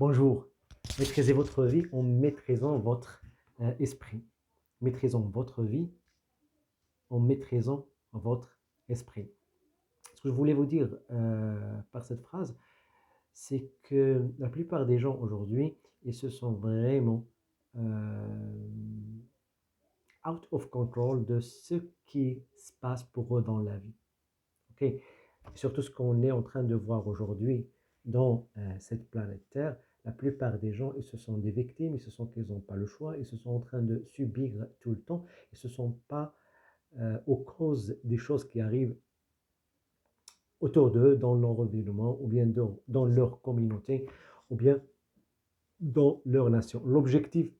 Bonjour. Maîtrisez votre vie en maîtrisant votre esprit. Maîtrisons votre vie en maîtrisant votre esprit. Ce que je voulais vous dire par cette phrase, c'est que la plupart des gens aujourd'hui, ils se sont vraiment out of control de ce qui se passe pour eux dans la vie. Ok. Surtout ce qu'on est en train de voir aujourd'hui dans cette planète Terre, la plupart des gens, ils se sont des victimes, ils se sentent qu'ils n'ont pas le choix, ils se sont en train de subir tout le temps, ils ne se sont pas aux causes des choses qui arrivent autour d'eux, dans leur environnement, ou bien dans leur communauté, ou bien dans leur nation. L'objectif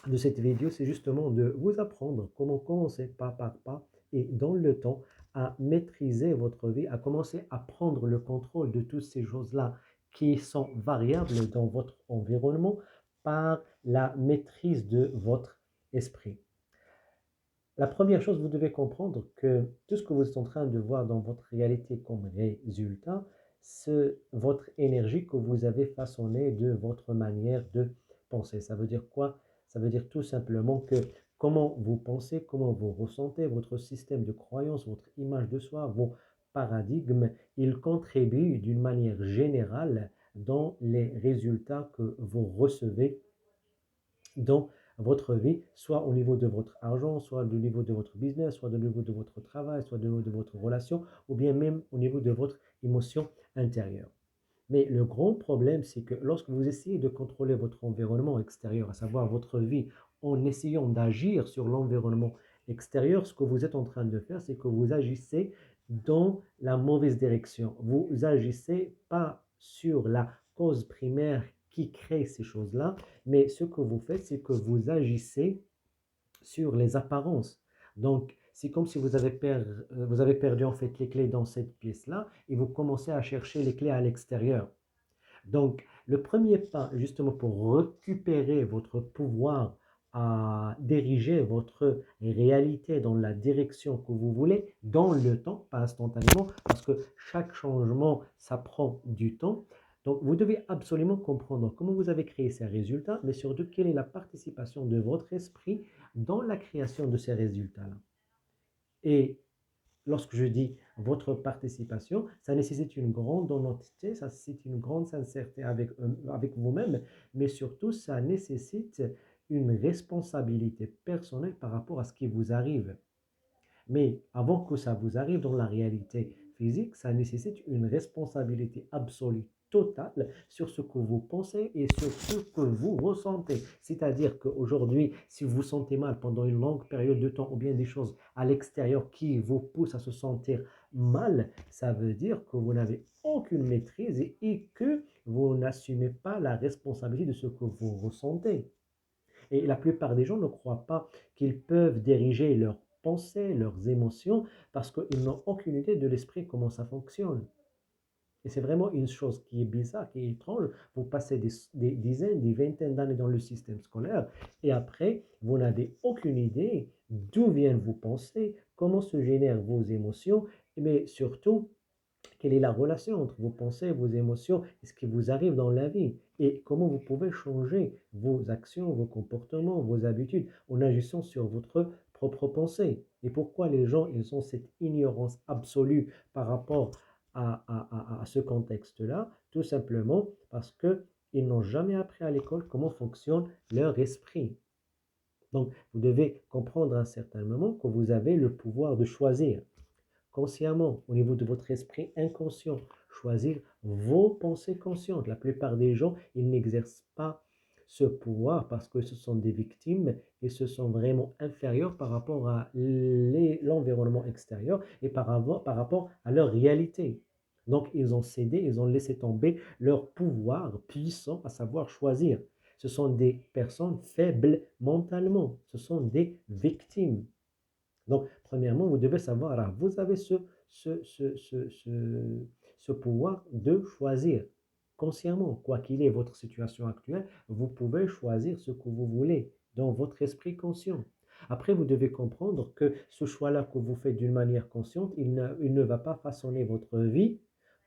de cette vidéo, c'est justement de vous apprendre comment commencer pas par pas et dans le temps à maîtriser votre vie, à commencer à prendre le contrôle de toutes ces choses-là qui sont variables dans votre environnement par la maîtrise de votre esprit. La première chose, vous devez comprendre que tout ce que vous êtes en train de voir dans votre réalité comme résultat, c'est votre énergie que vous avez façonnée de votre manière de penser. Ça veut dire quoi? Ça veut dire tout simplement que comment vous pensez, comment vous ressentez, votre système de croyance, votre image de soi, vos paradigmes, ils contribuent d'une manière générale dans les résultats que vous recevez dans votre vie, soit au niveau de votre argent, soit au niveau de votre business, soit au niveau de votre travail, soit au niveau de votre relation, ou bien même au niveau de votre émotion intérieure. Mais le grand problème, c'est que lorsque vous essayez de contrôler votre environnement extérieur, à savoir votre vie, en essayant d'agir sur l'environnement extérieur, ce que vous êtes en train de faire, c'est que vous agissez dans la mauvaise direction. Vous agissez pas sur la cause primaire qui crée ces choses-là, mais ce que vous faites, c'est que vous agissez sur les apparences. Donc, c'est comme si vous avez perdu en fait les clés dans cette pièce-là et vous commencez à chercher les clés à l'extérieur. Donc, le premier pas, justement, pour récupérer votre pouvoir à diriger votre réalité dans la direction que vous voulez, dans le temps, pas instantanément, parce que chaque changement, ça prend du temps. Donc, vous devez absolument comprendre comment vous avez créé ces résultats, mais surtout quelle est la participation de votre esprit dans la création de ces résultats-là. Et lorsque je dis votre participation, ça nécessite une grande honnêteté, ça nécessite une grande sincérité avec vous-même, mais surtout, ça nécessite une responsabilité personnelle par rapport à ce qui vous arrive. Mais avant que ça vous arrive dans la réalité physique, ça nécessite une responsabilité absolue, totale, sur ce que vous pensez et sur ce que vous ressentez. C'est-à-dire qu'aujourd'hui, si vous vous sentez mal pendant une longue période de temps ou bien des choses à l'extérieur qui vous poussent à se sentir mal, ça veut dire que vous n'avez aucune maîtrise et que vous n'assumez pas la responsabilité de ce que vous ressentez. Et la plupart des gens ne croient pas qu'ils peuvent diriger leurs pensées, leurs émotions, parce qu'ils n'ont aucune idée de l'esprit, comment ça fonctionne. Et c'est vraiment une chose qui est bizarre, qui est étrange. Vous passez des dizaines, des vingtaines d'années dans le système scolaire et après, vous n'avez aucune idée d'où viennent vos pensées, comment se génèrent vos émotions, mais surtout, quelle est la relation entre vos pensées, vos émotions et ce qui vous arrive dans la vie? Et comment vous pouvez changer vos actions, vos comportements, vos habitudes en agissant sur votre propre pensée? Et pourquoi les gens, ils ont cette ignorance absolue par rapport à ce contexte-là? Tout simplement parce qu'ils n'ont jamais appris à l'école comment fonctionne leur esprit. Donc, vous devez comprendre à un certain moment que vous avez le pouvoir de choisir consciemment, au niveau de votre esprit inconscient, choisir vos pensées conscientes. La plupart des gens, ils n'exercent pas ce pouvoir parce que ce sont des victimes et se sont vraiment inférieurs par rapport à l'environnement extérieur et par rapport à leur réalité. Donc, ils ont cédé, ils ont laissé tomber leur pouvoir puissant, à savoir choisir. Ce sont des personnes faibles mentalement, ce sont des victimes. Donc, premièrement, vous devez savoir, alors, vous avez ce pouvoir de choisir consciemment, quoi qu'il est votre situation actuelle, vous pouvez choisir ce que vous voulez dans votre esprit conscient. Après, vous devez comprendre que ce choix-là que vous faites d'une manière consciente, il ne va pas façonner votre vie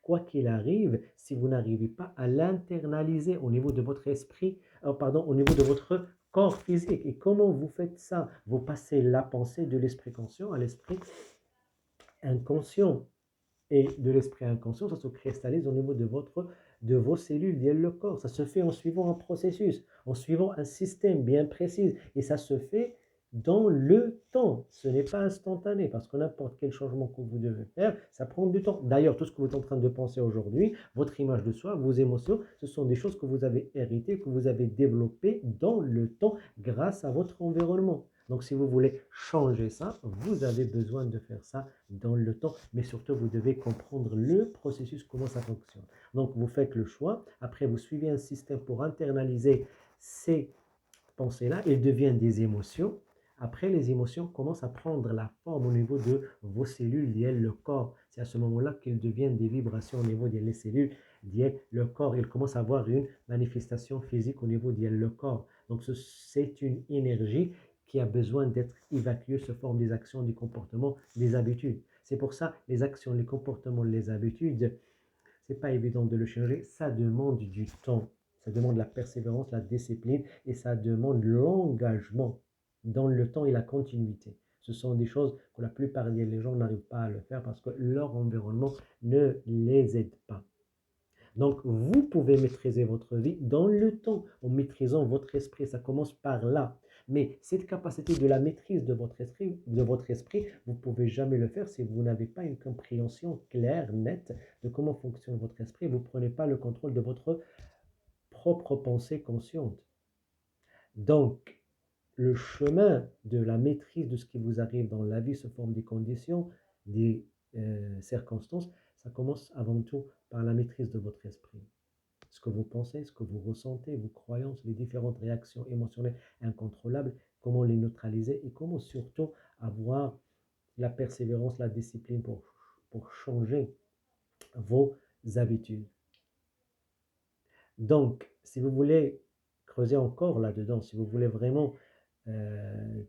quoi qu'il arrive, si vous n'arrivez pas à l'internaliser au niveau de votre esprit, au niveau de votre corps physique. Et comment vous faites ça? Vous passez la pensée de l'esprit conscient à l'esprit inconscient. Et de l'esprit inconscient, ça se cristallise au niveau de vos cellules liées le corps. Ça se fait en suivant un processus, en suivant un système bien précis. Et ça se fait dans le temps. Ce n'est pas instantané parce que n'importe quel changement que vous devez faire, ça prend du temps. D'ailleurs, tout ce que vous êtes en train de penser aujourd'hui, votre image de soi, vos émotions, ce sont des choses que vous avez héritées, que vous avez développées dans le temps grâce à votre environnement. Donc, si vous voulez changer ça, vous avez besoin de faire ça dans le temps, mais surtout, vous devez comprendre le processus, comment ça fonctionne. Donc, vous faites le choix, après, vous suivez un système pour internaliser ces pensées-là, elles deviennent des émotions. Après, les émotions commencent à prendre la forme au niveau de vos cellules liées le corps. C'est à ce moment-là qu'elles deviennent des vibrations au niveau des cellules liées le corps. Elles commencent à avoir une manifestation physique au niveau le corps. Donc, c'est une énergie qui a besoin d'être évacuée sous forme des actions, des comportements, des habitudes. C'est pour ça, les actions, les comportements, les habitudes, c'est pas évident de le changer. Ça demande du temps. Ça demande la persévérance, la discipline et ça demande l'engagement dans le temps et la continuité. Ce sont des choses que la plupart des gens n'arrivent pas à le faire parce que leur environnement ne les aide pas. Donc, vous pouvez maîtriser votre vie dans le temps en maîtrisant votre esprit. Ça commence par là. Mais cette capacité de la maîtrise de votre esprit, vous ne pouvez jamais le faire si vous n'avez pas une compréhension claire, nette de comment fonctionne votre esprit. Vous ne prenez pas le contrôle de votre propre pensée consciente. Donc, le chemin de la maîtrise de ce qui vous arrive dans la vie sous forme des conditions, des circonstances, ça commence avant tout par la maîtrise de votre esprit. Ce que vous pensez, ce que vous ressentez, vos croyances, les différentes réactions émotionnelles incontrôlables, comment les neutraliser et comment surtout avoir la persévérance, la discipline pour changer vos habitudes. Donc, si vous voulez creuser encore là-dedans, si vous voulez vraiment euh,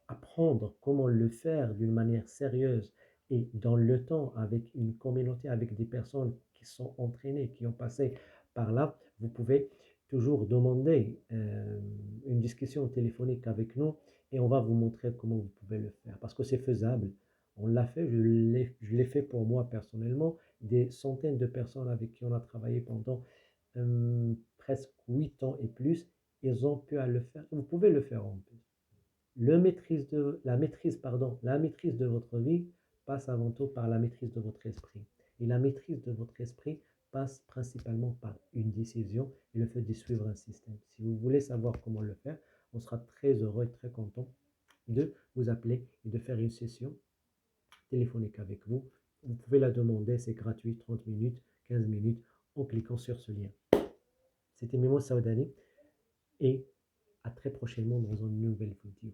apprendre comment le faire d'une manière sérieuse et dans le temps avec une communauté, avec des personnes qui sont entraînées, qui ont passé par là, vous pouvez toujours demander une discussion téléphonique avec nous et on va vous montrer comment vous pouvez le faire parce que c'est faisable. On l'a fait, je l'ai fait pour moi personnellement, des centaines de personnes avec qui on a travaillé pendant presque 8 ans et plus, ils ont pu le faire. Vous pouvez le faire en plus. La maîtrise de votre vie passe avant tout par la maîtrise de votre esprit. Et la maîtrise de votre esprit passe principalement par une décision et le fait de suivre un système. Si vous voulez savoir comment le faire, on sera très heureux et très content de vous appeler et de faire une session téléphonique avec vous. Vous pouvez la demander, c'est gratuit, 30 minutes, 15 minutes, en cliquant sur ce lien. C'était Memo Saoudani et à très prochainement dans une nouvelle vidéo.